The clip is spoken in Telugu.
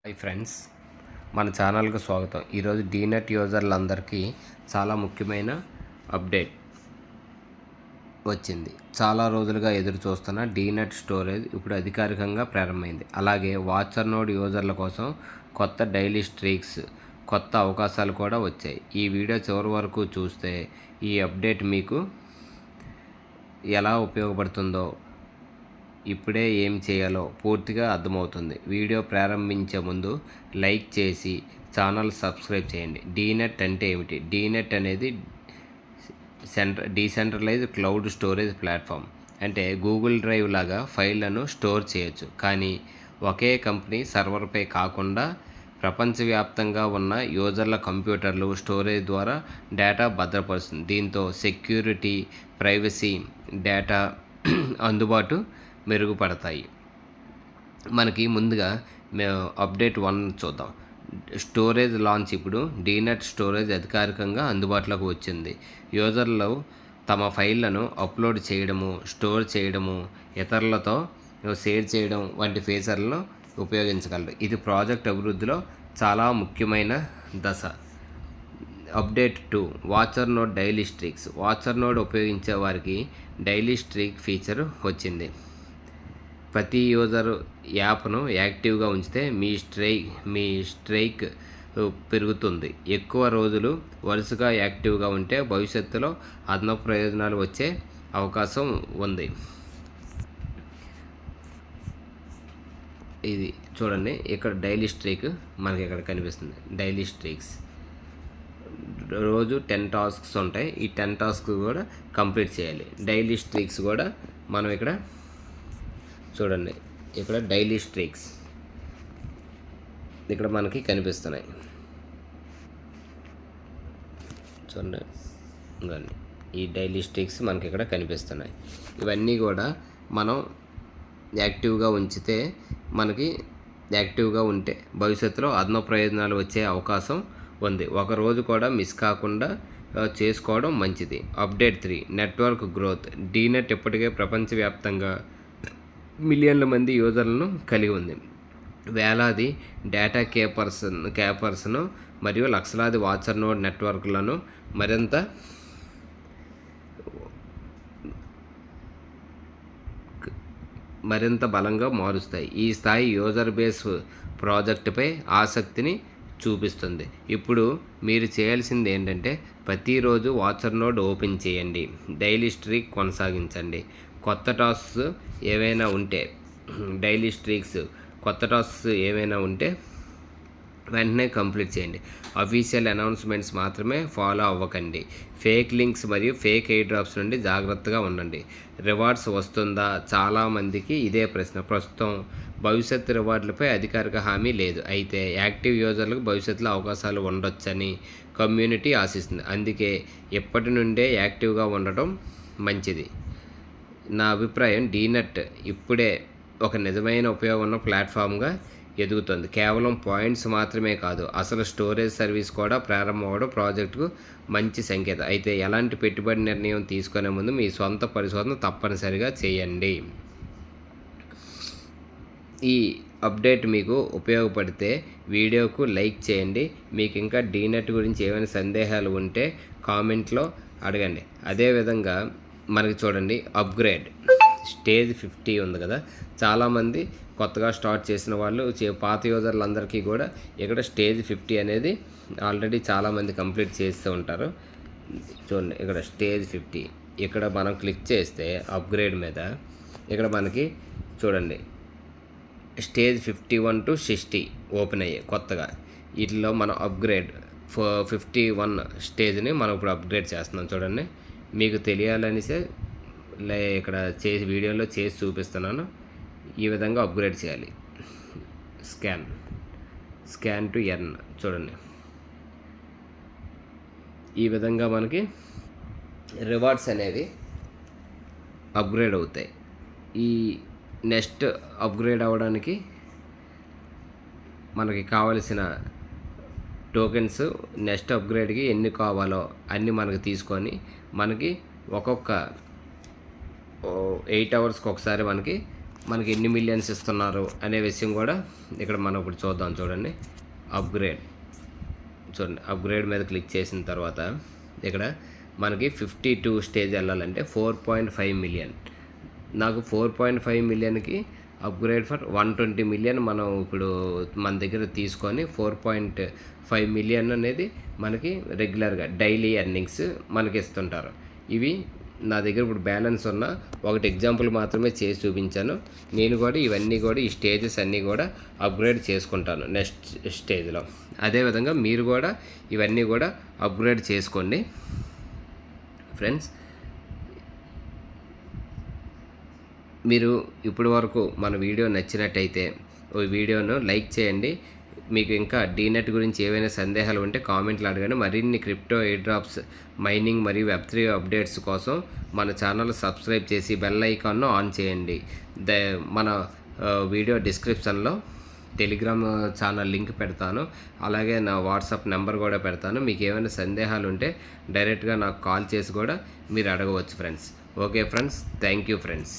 హాయ్ ఫ్రెండ్స్, మన ఛానల్కి స్వాగతం. ఈరోజు డీనెట్ యూజర్లందరికీ చాలా ముఖ్యమైన అప్డేట్ వచ్చింది. చాలా రోజులుగా ఎదురు చూస్తున్న డీనెట్ స్టోరేజ్ ఇప్పుడు అధికారికంగా ప్రారంభమైంది. అలాగే వాచర్ నోడ్ యూజర్ల కోసం కొత్త డైలీ స్ట్రీక్స్, కొత్త అవకాశాలు కూడా వచ్చాయి. ఈ వీడియో చివరి వరకు చూస్తే ఈ అప్డేట్ మీకు ఎలా ఉపయోగపడుతుందో, ఇప్పుడే ఏం చేయాలో పూర్తిగా అర్థమవుతుంది. వీడియో ప్రారంభించే ముందు లైక్ చేసి ఛానల్ సబ్స్క్రైబ్ చేయండి. డీనెట్ అంటే ఏమిటి? డీనెట్ అనేది డీసెంట్రలైజ్డ్ క్లౌడ్ స్టోరేజ్ ప్లాట్ఫామ్. అంటే గూగుల్ డ్రైవ్ లాగా ఫైళ్లను స్టోర్ చేయొచ్చు, కానీ ఒకే కంపెనీ సర్వర్పై కాకుండా ప్రపంచవ్యాప్తంగా ఉన్న యూజర్ల కంప్యూటర్లు, స్టోరేజ్ ద్వారా డేటా భద్రపరుస్తుంది. దీంతో సెక్యూరిటీ, ప్రైవసీ, డేటా అందుబాటు మెరుగుపడతాయి. మనకి ముందుగా మేము అప్డేట్ 1 చూద్దాం. Storage launch. ఇప్పుడు డీనెట్ స్టోరేజ్ అధికారికంగా అందుబాటులోకి వచ్చింది. యూజర్లు తమ ఫైళ్లను అప్లోడ్ చేయడము, స్టోర్ చేయడము, ఇతరులతో షేర్ చేయడం వంటి ఫీచర్లను ఉపయోగించగలరు. ఇది ప్రాజెక్ట్ అభివృద్ధిలో చాలా ముఖ్యమైన దశ. Update 2 watcher node daily streaks. Watcher node ఉపయోగించే వారికి డైలీ స్ట్రీక్ ఫీచర్ వచ్చింది. ప్రతి యూజర్ యాప్ను యాక్టివ్గా ఉంచితే మీ స్ట్రైక్ పెరుగుతుంది. ఎక్కువ రోజులు వరుసగా యాక్టివ్గా ఉంటే భవిష్యత్తులో అదనపు ప్రయోజనాలు వచ్చే అవకాశం ఉంది. ఇది చూడండి, ఇక్కడ డైలీ స్ట్రీక్ మనకి ఇక్కడ కనిపిస్తుంది. డైలీ స్ట్రీక్స్ రోజు 10 టాస్క్స్ ఉంటాయి. ఈ 10 టాస్క్ కూడా కంప్లీట్ చేయాలి. డైలీ స్ట్రీక్స్ కూడా మనం ఇక్కడ చూడండి, ఇక్కడ డైలీ స్ట్రీక్స్ ఇక్కడ మనకి కనిపిస్తున్నాయి. చూడండి, ఈ డైలీ స్ట్రీక్స్ మనకి ఇక్కడ కనిపిస్తున్నాయి. ఇవన్నీ కూడా మనం యాక్టివ్గా ఉంచితే, మనకి యాక్టివ్గా ఉంటే భవిష్యత్తులో అదనపు ప్రయోజనాలు వచ్చే అవకాశం ఉంది. ఒకరోజు కూడా మిస్ కాకుండా చేసుకోవడం మంచిది. Update 3 network growth. డీనెట్ ఇప్పటికే ప్రపంచవ్యాప్తంగా మిలియన్ల మంది యూజర్లను కలిగి ఉంది. వేలాది డేటా క్యాపర్స్ను మరియు లక్షలాది వాచర్ నోడ్ నెట్వర్క్లను మరింత బలంగా మారుస్తాయి. ఈ స్థాయి యూజర్ బేస్ ప్రాజెక్టుపై ఆసక్తిని చూపిస్తుంది. ఇప్పుడు మీరు చేయాల్సింది ఏంటంటే, ప్రతిరోజు వాచర్ నోడ్ ఓపెన్ చేయండి, డైలీ స్ట్రీక్ కొనసాగించండి. కొత్త టాస్క్స్ ఏవైనా ఉంటే వెంటనే కంప్లీట్ చేయండి. అఫీషియల్ అనౌన్స్మెంట్స్ మాత్రమే ఫాలో అవ్వకండి. ఫేక్ లింక్స్ మరియు ఫేక్ ఎయిర్ డ్రాప్స్ నుండి జాగ్రత్తగా ఉండండి. రివార్డ్స్ వస్తుందా? చాలామందికి ఇదే ప్రశ్న. ప్రస్తుతం భవిష్యత్తు రివార్డులపై అధికారిక హామీ లేదు. అయితే యాక్టివ్ యూజర్లకు భవిష్యత్తులో అవకాశాలు ఉండొచ్చని కమ్యూనిటీ ఆశిస్తుంది. అందుకే ఇప్పటి నుండే యాక్టివ్గా ఉండటం మంచిది. నా అభిప్రాయం, డీనెట్ ఇప్పుడే ఒక నిజమైన ఉపయోగం ఉన్న ప్లాట్ఫామ్గా ఎదుగుతుంది. కేవలం పాయింట్స్ మాత్రమే కాదు, అసలు స్టోరేజ్ సర్వీస్ కూడా ప్రారంభమవడం ప్రాజెక్టుకు మంచి సంకేతం. అయితే ఎలాంటి పెట్టుబడి నిర్ణయం తీసుకునే ముందు మీ సొంత పరిశోధన తప్పనిసరిగా చేయండి. ఈ అప్డేట్ మీకు ఉపయోగపడితే వీడియోకు లైక్ చేయండి. మీకు ఇంకా డీనెట్ గురించి ఏమైనా సందేహాలు ఉంటే కామెంట్లో అడగండి. అదేవిధంగా మనకి చూడండి, అప్గ్రేడ్ స్టేజ్ 50 ఉంది కదా. చాలామంది కొత్తగా స్టార్ట్ చేసిన వాళ్ళు, పాత యూజర్లందరికీ కూడా ఇక్కడ స్టేజ్ 50 అనేది ఆల్రెడీ చాలామంది కంప్లీట్ చేస్తూ ఉంటారు. చూడండి, ఇక్కడ స్టేజ్ 50 ఇక్కడ మనం క్లిక్ చేస్తే అప్గ్రేడ్ మీద ఇక్కడ మనకి చూడండి స్టేజ్ 51 to 60 ఓపెన్ అయ్యాయి కొత్తగా. వీటిలో మనం అప్గ్రేడ్ 51 స్టేజ్ని మనం ఇప్పుడు అప్గ్రేడ్ చేస్తున్నాం. చూడండి, మీకు తెలియాలనిసే ఇక్కడ వీడియోలో చేసి చూపిస్తున్నాను. ఈ విధంగా అప్గ్రేడ్ చేయాలి. Scan to earn. చూడండి, ఈ విధంగా మనకి రివార్డ్స్ అనేవి అప్గ్రేడ్ అవుతాయి. ఈ నెక్స్ట్ అప్గ్రేడ్ అవ్వడానికి మనకి కావలసిన టోకెన్స్ నెక్స్ట్ అప్గ్రేడ్కి ఎన్ని కావాలో అన్నీ మనకి తీసుకొని, మనకి ఒక్కొక్క 8 అవర్స్కి ఒకసారి మనకి మనకి ఎన్ని మిలియన్స్ ఇస్తున్నారు అనే విషయం కూడా ఇక్కడ మనం ఇప్పుడు చూద్దాం. చూడండి, అప్గ్రేడ్ చూడండి. అప్గ్రేడ్ మీద క్లిక్ చేసిన తర్వాత ఇక్కడ మనకి 52 స్టేజ్ వెళ్ళాలంటే 4.5 మిలియన్. నాకు 4.5 మిలియన్కి అప్గ్రేడ్ ఫర్ 120 మిలియన్ మనం ఇప్పుడు మన దగ్గర తీసుకొని 4.5 మిలియన్ అనేది మనకి రెగ్యులర్గా డైలీ ఎర్నింగ్స్ మనకి ఇస్తుంటారు. ఇవి నా దగ్గర ఇప్పుడు బ్యాలెన్స్ ఉన్న ఒకటి ఎగ్జాంపుల్ మాత్రమే చేసి చూపించాను. నేను కూడా ఇవన్నీ కూడా ఈ స్టేజెస్ అన్నీ కూడా అప్గ్రేడ్ చేసుకుంటాను నెక్స్ట్ స్టేజ్లో. అదేవిధంగా మీరు కూడా ఇవన్నీ కూడా అప్గ్రేడ్ చేసుకోండి ఫ్రెండ్స్. మీరు ఇప్పటి వరకు మన వీడియో నచ్చినట్టయితే ఈ వీడియోను లైక్ చేయండి. మీకు ఇంకా డీనెట్ గురించి ఏవైనా సందేహాలు ఉంటే కామెంట్లు అడగండి. మరిన్ని క్రిప్టో ఎయిర్ డ్రాప్స్, మైనింగ్ మరియు వెబ్3 అప్డేట్స్ కోసం మన ఛానల్ సబ్స్క్రైబ్ చేసి బెల్ ఐకాన్ను ఆన్ చేయండి. మన వీడియో డిస్క్రిప్షన్లో టెలిగ్రామ్ ఛానల్ లింక్ పెడతాను, అలాగే నా వాట్సాప్ నెంబర్ కూడా పెడతాను. మీకు ఏమైనా సందేహాలు ఉంటే డైరెక్ట్గా నాకు కాల్ చేసి కూడా మీరు అడగవచ్చు friends. Okay friends, thank you friends.